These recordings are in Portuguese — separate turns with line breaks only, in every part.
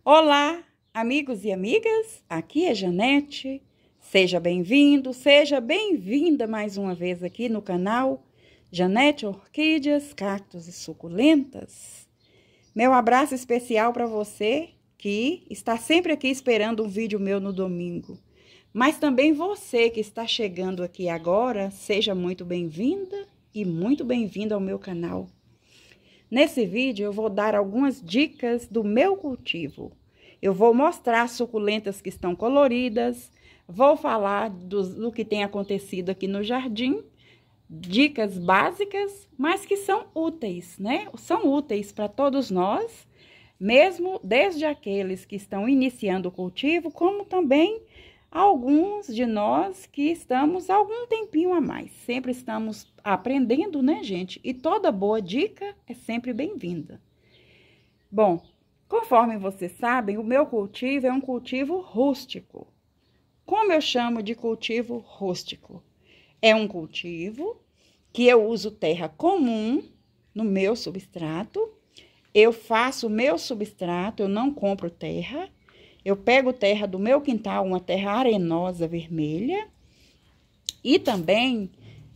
Olá, amigos e amigas, aqui é Janete. Seja bem-vindo, seja bem-vinda mais uma vez aqui no canal Janete Orquídeas, Cactos e Suculentas. Meu abraço especial para você que está sempre aqui esperando um vídeo meu no domingo. Mas também você que está chegando aqui agora, seja muito bem-vinda e muito bem-vindo ao meu canal. Nesse vídeo eu vou dar algumas dicas do meu cultivo. Eu vou mostrar suculentas que estão coloridas, vou falar do que tem acontecido aqui no jardim, dicas básicas, mas que são úteis, né? São úteis para todos nós, mesmo desde aqueles que estão iniciando o cultivo, como também alguns de nós que estamos há algum tempinho a mais. Sempre estamos aprendendo, né, gente? E toda boa dica é sempre bem-vinda. Bom, conforme vocês sabem, o meu cultivo é um cultivo rústico. Como eu chamo de cultivo rústico? É um cultivo que eu uso terra comum no meu substrato. Eu faço o meu substrato, eu não compro terra. Eu pego terra do meu quintal, uma terra arenosa vermelha, e também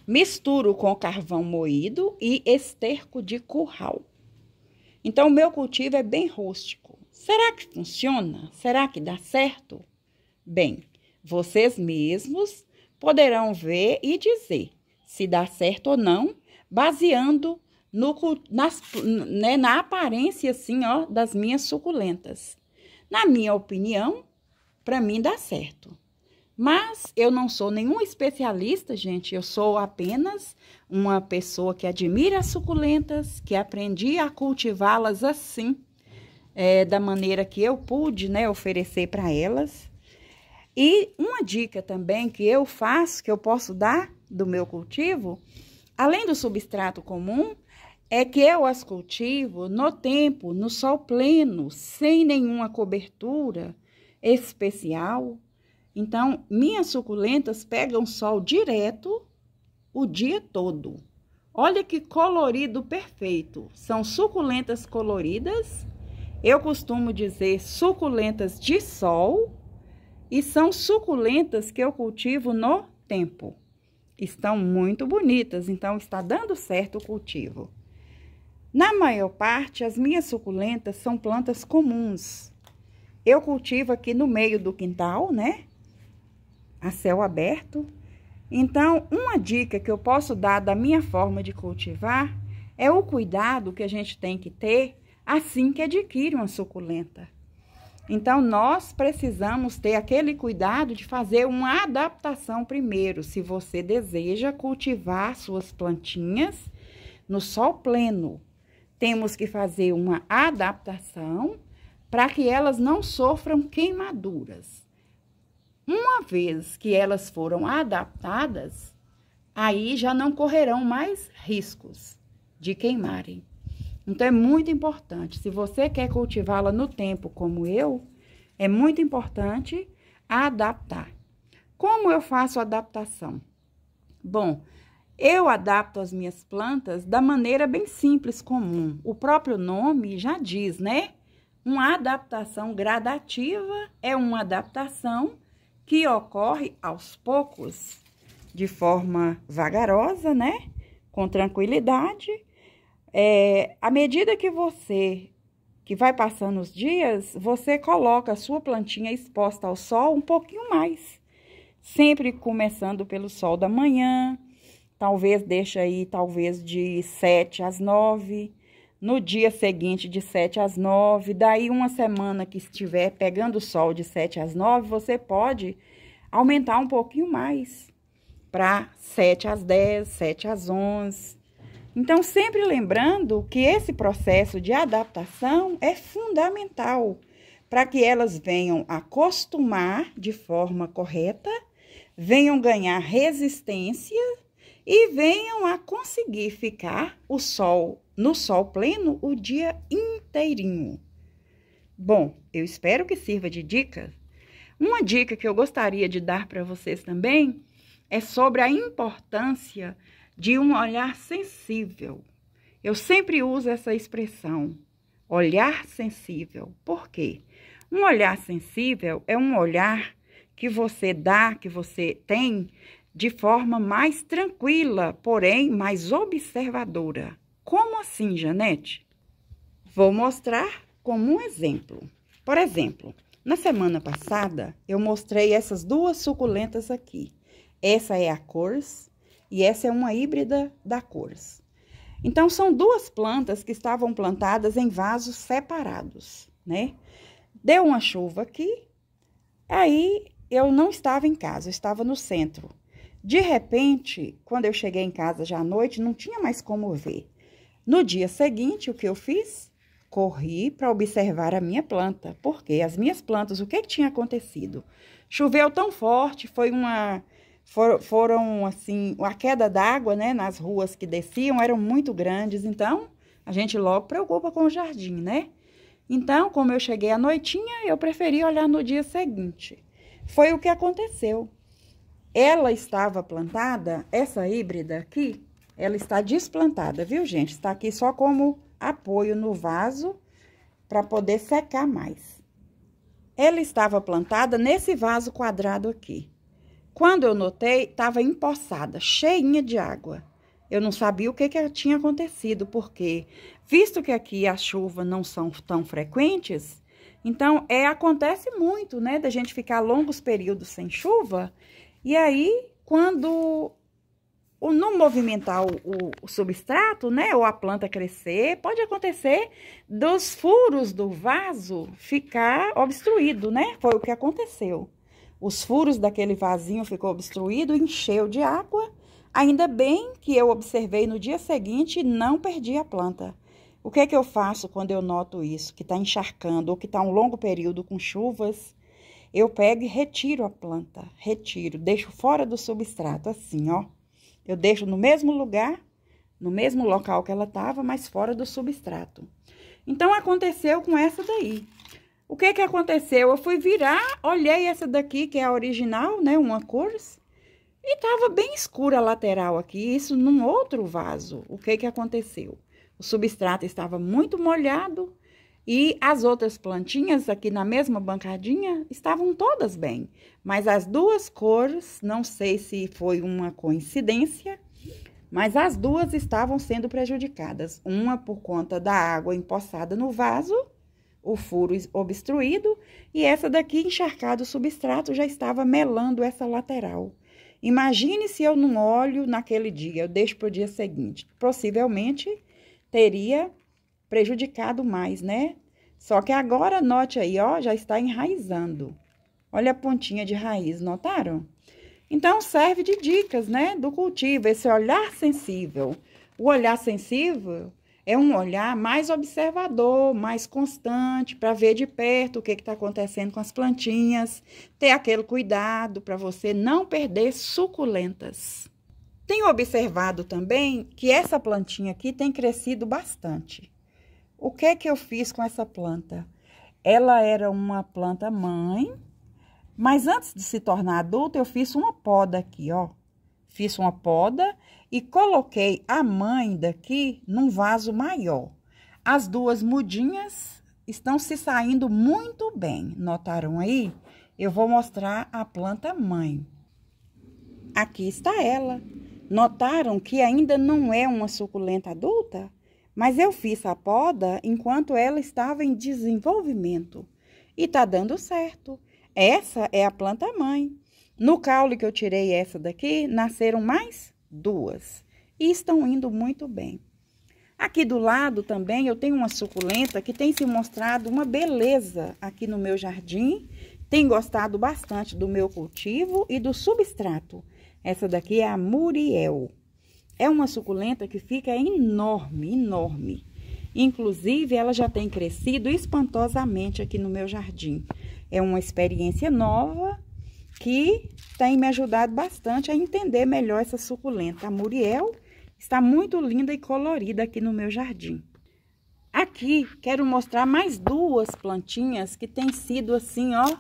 misturo com carvão moído e esterco de curral. Então, o meu cultivo é bem rústico. Será que funciona? Será que dá certo? Bem, vocês mesmos poderão ver e dizer se dá certo ou não, baseando na aparência, assim, ó, das minhas suculentas. Na minha opinião, para mim dá certo. Mas eu não sou nenhum especialista, gente. Eu sou apenas uma pessoa que admira as suculentas, que aprendi a cultivá-las assim, da maneira que eu pude, né, oferecer para elas. E uma dica também que eu faço, que eu posso dar do meu cultivo, além do substrato comum, é que eu as cultivo no tempo, no sol pleno, sem nenhuma cobertura especial. Então, minhas suculentas pegam sol direto o dia todo. Olha que colorido perfeito. São suculentas coloridas. Eu costumo dizer suculentas de sol. E são suculentas que eu cultivo no tempo. Estão muito bonitas, então está dando certo o cultivo. Na maior parte, as minhas suculentas são plantas comuns. Eu cultivo aqui no meio do quintal, né? A céu aberto. Então, uma dica que eu posso dar da minha forma de cultivar é o cuidado que a gente tem que ter assim que adquire uma suculenta. Então, nós precisamos ter aquele cuidado de fazer uma adaptação primeiro, se você deseja cultivar suas plantinhas no sol pleno. Temos que fazer uma adaptação para que elas não sofram queimaduras. Uma vez que elas foram adaptadas, aí já não correrão mais riscos de queimarem. Então, é muito importante, se você quer cultivá-la no tempo como eu, é muito importante adaptar. Como eu faço a adaptação? Bom, eu adapto as minhas plantas da maneira bem simples, comum. O próprio nome já diz, né? Uma adaptação gradativa é uma adaptação que ocorre aos poucos, de forma vagarosa, né? Com tranquilidade. À medida que vai passando os dias, você coloca a sua plantinha exposta ao sol um pouquinho mais. Sempre começando pelo sol da manhã, talvez deixa aí, de 7 às 9, no dia seguinte de 7 às 9, daí uma semana que estiver pegando o sol de 7 às 9, você pode aumentar um pouquinho mais, para 7 às 10, 7 às 11. Então, sempre lembrando que esse processo de adaptação é fundamental para que elas venham acostumar de forma correta, venham ganhar resistência e venham a conseguir ficar no sol pleno o dia inteirinho. Bom, eu espero que sirva de dica. Uma dica que eu gostaria de dar para vocês também é sobre a importância de um olhar sensível. Eu sempre uso essa expressão. Olhar sensível. Por quê? Um olhar sensível é um olhar que você dá, que você tem de forma mais tranquila, porém mais observadora. Como assim, Janete? Vou mostrar como um exemplo. Por exemplo, na semana passada, eu mostrei essas duas suculentas aqui. Essa é a Course e essa é uma híbrida da Course. Então, são duas plantas que estavam plantadas em vasos separados, né? Deu uma chuva aqui, aí eu não estava em casa, eu estava no centro. De repente, quando eu cheguei em casa já à noite, não tinha mais como ver. No dia seguinte, o que eu fiz? Corri para observar a minha planta, porque as minhas plantas, o que tinha acontecido? Choveu tão forte, foram assim, a queda d'água, né, nas ruas que desciam eram muito grandes, então a gente logo preocupa com o jardim, né? Então, como eu cheguei à noitinha, eu preferi olhar no dia seguinte. Foi o que aconteceu. Ela estava plantada, essa híbrida aqui, ela está desplantada, viu, gente? Está aqui só como apoio no vaso para poder secar mais. Ela estava plantada nesse vaso quadrado aqui. Quando eu notei, estava empoçada, cheinha de água. Eu não sabia o que tinha acontecido, porque, visto que aqui as chuvas não são tão frequentes, então, acontece muito, né, da gente ficar longos períodos sem chuva, e aí, quando não movimentar o substrato, né, ou a planta crescer, pode acontecer dos furos do vaso ficar obstruído, né, foi o que aconteceu. Os furos daquele vasinho ficou obstruído, encheu de água. Ainda bem que eu observei no dia seguinte e não perdi a planta. O que eu faço quando eu noto isso, que está encharcando ou que está um longo período com chuvas? Eu pego e retiro a planta, deixo fora do substrato, assim, ó. Eu deixo no mesmo lugar, no mesmo local que ela estava, mas fora do substrato. Então, aconteceu com essa daí. O que aconteceu? Eu fui virar, olhei essa daqui, que é a original, né, uma Course, e tava bem escura a lateral aqui, isso num outro vaso. O que aconteceu? O substrato estava muito molhado e as outras plantinhas aqui na mesma bancadinha estavam todas bem. Mas as duas cores, não sei se foi uma coincidência, mas as duas estavam sendo prejudicadas. Uma por conta da água empoçada no vaso, o furo obstruído, e essa daqui encharcado o substrato já estava melando essa lateral. Imagine se eu não olho naquele dia, eu deixo para o dia seguinte. Possivelmente teria prejudicado mais, né? Só que agora, note aí, ó, já está enraizando. Olha a pontinha de raiz, notaram? Então, serve de dicas, né, do cultivo, esse olhar sensível. O olhar sensível é um olhar mais observador, mais constante, para ver de perto o que está acontecendo com as plantinhas, ter aquele cuidado para você não perder suculentas. Tenho observado também que essa plantinha aqui tem crescido bastante. O que eu fiz com essa planta? Ela era uma planta mãe, mas antes de se tornar adulta, eu fiz uma poda aqui, ó. Fiz uma poda e coloquei a mãe daqui num vaso maior. As duas mudinhas estão se saindo muito bem. Notaram aí? Eu vou mostrar a planta mãe. Aqui está ela. Notaram que ainda não é uma suculenta adulta? Mas eu fiz a poda enquanto ela estava em desenvolvimento. E tá dando certo. Essa é a planta mãe. No caule que eu tirei essa daqui, nasceram mais duas. E estão indo muito bem. Aqui do lado também eu tenho uma suculenta que tem se mostrado uma beleza aqui no meu jardim. Tem gostado bastante do meu cultivo e do substrato. Essa daqui é a Muriel. É uma suculenta que fica enorme, enorme. Inclusive, ela já tem crescido espantosamente aqui no meu jardim. É uma experiência nova que tem me ajudado bastante a entender melhor essa suculenta. A Muriel está muito linda e colorida aqui no meu jardim. Aqui, quero mostrar mais duas plantinhas que têm sido assim, ó,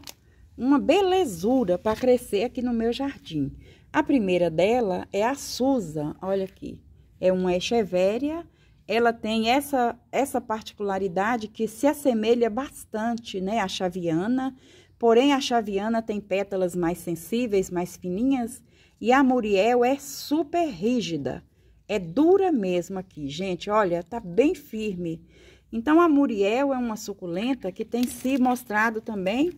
uma belezura para crescer aqui no meu jardim. A primeira dela é a Susa, olha aqui. É uma echeveria, ela tem essa particularidade que se assemelha bastante, né, à chaviana, porém a chaviana tem pétalas mais sensíveis, mais fininhas, e a Muriel é super rígida, é dura mesmo aqui, gente, olha, tá bem firme. Então, a Muriel é uma suculenta que tem se mostrado também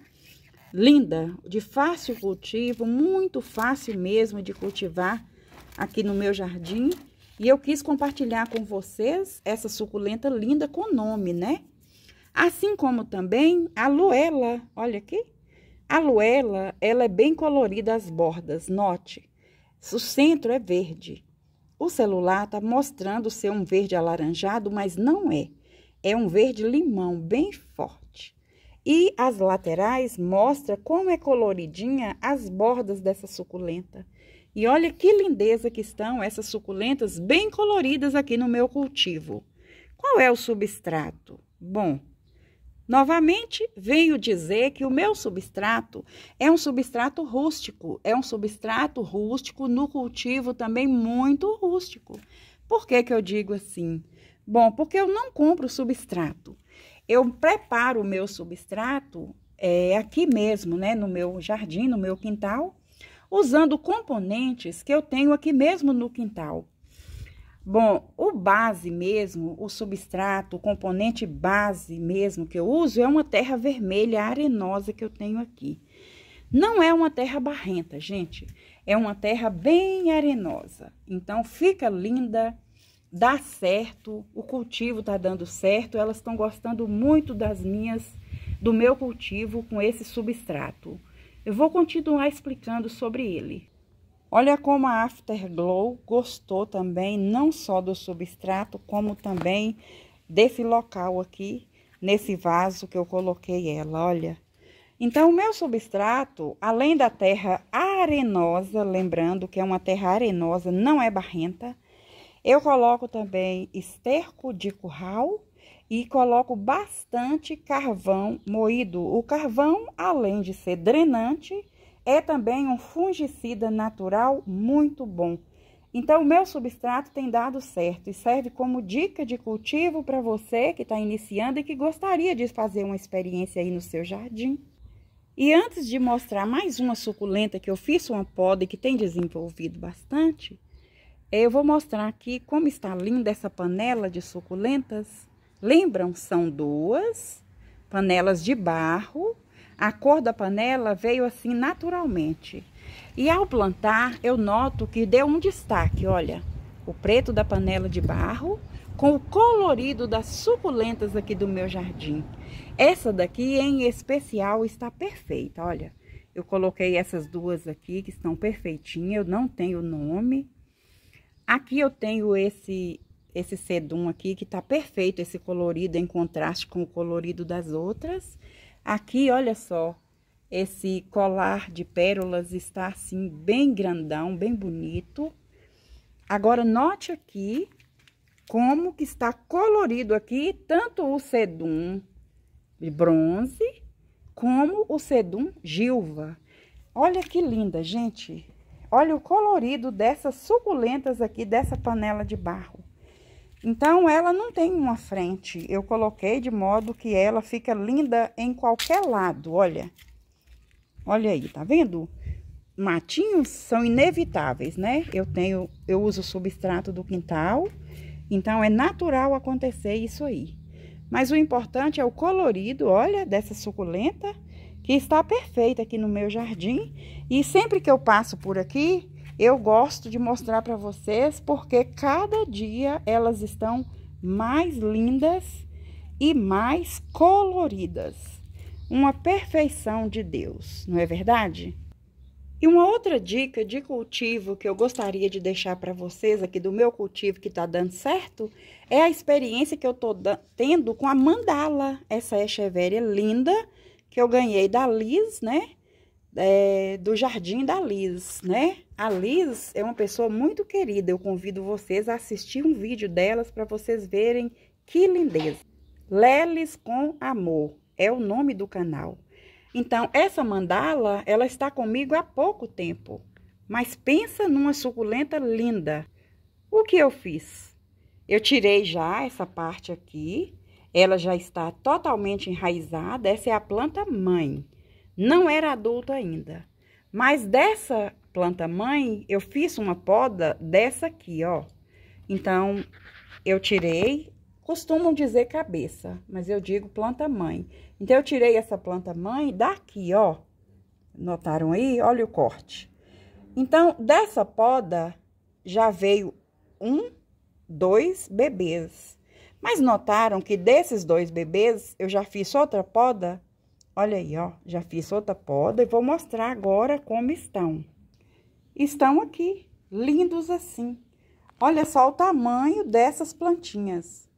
linda, de fácil cultivo, muito fácil mesmo de cultivar aqui no meu jardim. E eu quis compartilhar com vocês essa suculenta linda com nome, né? Assim como também a Luela, olha aqui. A Luela, ela é bem colorida as bordas, note. O centro é verde. O celular tá mostrando ser um verde alaranjado, mas não é. É um verde limão, bem forte. E as laterais mostra como é coloridinha as bordas dessa suculenta. E olha que lindeza que estão essas suculentas bem coloridas aqui no meu cultivo. Qual é o substrato? Bom, novamente venho dizer que o meu substrato é um substrato rústico. É um substrato rústico no cultivo também muito rústico. Por que que eu digo assim? Bom, porque eu não compro substrato. Eu preparo o meu substrato aqui mesmo, né, no meu jardim, no meu quintal, usando componentes que eu tenho aqui mesmo no quintal. Bom, o base mesmo, o substrato, o componente base mesmo que eu uso é uma terra vermelha arenosa que eu tenho aqui. Não é uma terra barrenta, gente, é uma terra bem arenosa. Então, fica linda. Dá certo, o cultivo tá dando certo, elas estão gostando muito do meu cultivo com esse substrato. Eu vou continuar explicando sobre ele. Olha como a Afterglow gostou também, não só do substrato, como também desse local aqui, nesse vaso que eu coloquei ela, olha. Então, o meu substrato, além da terra arenosa, lembrando que é uma terra arenosa, não é barrenta, eu coloco também esterco de curral e coloco bastante carvão moído. O carvão, além de ser drenante, é também um fungicida natural muito bom. Então, o meu substrato tem dado certo e serve como dica de cultivo para você que está iniciando e que gostaria de fazer uma experiência aí no seu jardim. E antes de mostrar mais uma suculenta que eu fiz uma poda e que tem desenvolvido bastante, eu vou mostrar aqui como está linda essa panela de suculentas. Lembram? São duas panelas de barro. A cor da panela veio assim naturalmente. E ao plantar, eu noto que deu um destaque, olha. O preto da panela de barro com o colorido das suculentas aqui do meu jardim. Essa daqui em especial está perfeita, olha. Eu coloquei essas duas aqui que estão perfeitinhas, eu não tenho nome. Aqui eu tenho esse sedum aqui que tá perfeito, esse colorido em contraste com o colorido das outras. Aqui, olha só, esse colar de pérolas está assim bem grandão, bem bonito. Agora, note aqui como que está colorido aqui, tanto o sedum de bronze, como o sedum Gilva. Olha que linda, gente. Olha o colorido dessas suculentas aqui, dessa panela de barro. Então, ela não tem uma frente. Eu coloquei de modo que ela fica linda em qualquer lado, olha. Olha aí, tá vendo? Matinhos são inevitáveis, né? Eu uso o substrato do quintal, então é natural acontecer isso aí. Mas o importante é o colorido, olha, dessa suculenta, que está perfeita aqui no meu jardim. E sempre que eu passo por aqui, eu gosto de mostrar para vocês, porque cada dia elas estão mais lindas e mais coloridas. Uma perfeição de Deus, não é verdade? E uma outra dica de cultivo que eu gostaria de deixar para vocês aqui do meu cultivo que tá dando certo, é a experiência que eu tô tendo com a mandala, essa echeveria linda, que eu ganhei da Liz, né? Do jardim da Liz, né? A Liz é uma pessoa muito querida. Eu convido vocês a assistir um vídeo delas para vocês verem que lindeza. Leles com Amor é o nome do canal. Então, essa mandala, ela está comigo há pouco tempo. Mas pensa numa suculenta linda. O que eu fiz? Eu tirei já essa parte aqui, ela já está totalmente enraizada, essa é a planta mãe. Não era adulta ainda, mas dessa planta mãe, eu fiz uma poda dessa aqui, ó. Então, eu tirei, costumam dizer cabeça, mas eu digo planta mãe. Então, eu tirei essa planta mãe daqui, ó. Notaram aí? Olha o corte. Então, dessa poda, já veio 2 bebês. Mas notaram que desses 2 bebês, eu já fiz outra poda? Olha aí, ó, já fiz outra poda e vou mostrar agora como estão. Estão aqui, lindos assim. Olha só o tamanho dessas plantinhas.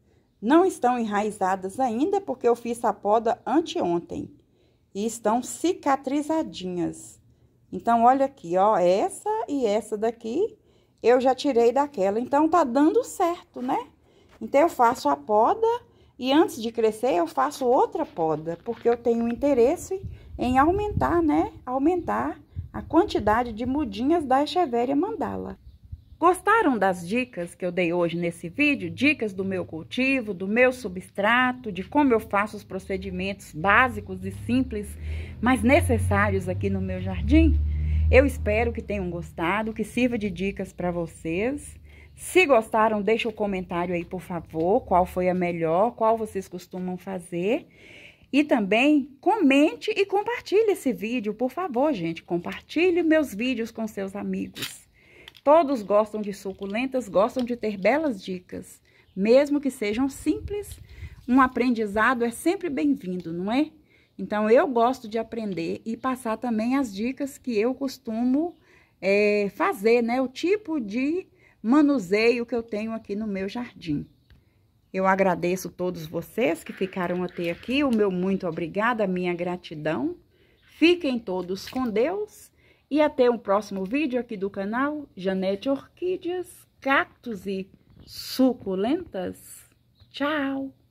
Não estão enraizadas ainda, porque eu fiz a poda anteontem. E estão cicatrizadinhas. Então, olha aqui, ó, essa e essa daqui, eu já tirei daquela. Então, tá dando certo, né? Então, eu faço a poda e antes de crescer, eu faço outra poda, porque eu tenho interesse em aumentar, né? Aumentar a quantidade de mudinhas da Echeveria mandala. Gostaram das dicas que eu dei hoje nesse vídeo? Dicas do meu cultivo, do meu substrato, de como eu faço os procedimentos básicos e simples, mas necessários aqui no meu jardim? Eu espero que tenham gostado, que sirva de dicas para vocês. Se gostaram, deixa o comentário aí, por favor, qual foi a melhor, qual vocês costumam fazer. E também comente e compartilhe esse vídeo, por favor, gente. Compartilhe meus vídeos com seus amigos. Todos gostam de suculentas, gostam de ter belas dicas. Mesmo que sejam simples, um aprendizado é sempre bem-vindo, não é? Então, eu gosto de aprender e passar também as dicas que eu costumo fazer, né? O tipo de manuseio que eu tenho aqui no meu jardim. Eu agradeço todos vocês que ficaram até aqui, o meu muito obrigada, a minha gratidão. Fiquem todos com Deus e até o próximo vídeo aqui do canal Janete Orquídeas, Cactos e Suculentas. Tchau!